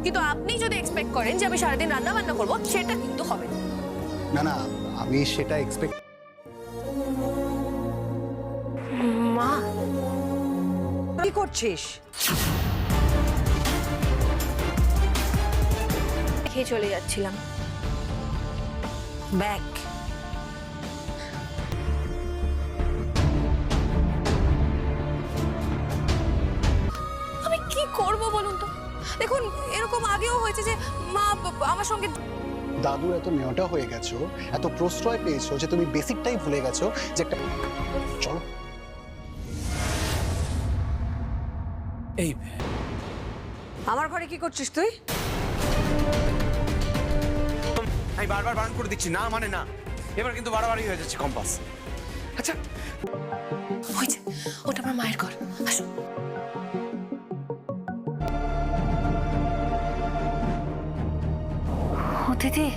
কিন্তু আপনি যদি এক্সপেক্ট করেন যে আমি সারাদিন রান্না বান্না করবো, সেটা কিন্তু হবে না। না না, আমি সেটা এক্সপেক্ট। মা, কি করছিস? খেয়ে চলে যাচ্ছিলাম। ব্যাগ। আমি কি করব বলুন তো? দেখুন, এরকম আগেও হয়েছে যে মা আমার সঙ্গে দাদুর এত নেওয়াটা হয়ে গেছো, এত প্রশ্রয় পেয়েছো যে তুমি বেসিকটাই ভুলে গেছো যে একটা। চলো। এই আমার ঘরে কি করছিস তুই? আমি বারবার বারণ করে দিচ্ছি, না মানে না। এবার কিন্তু বাড়াবাড়ি হয়ে যাচ্ছে কম্পাস। আচ্ছা, হয়েছে, ওটা আমার মায়ের ঘর। আসো। ও দিদি,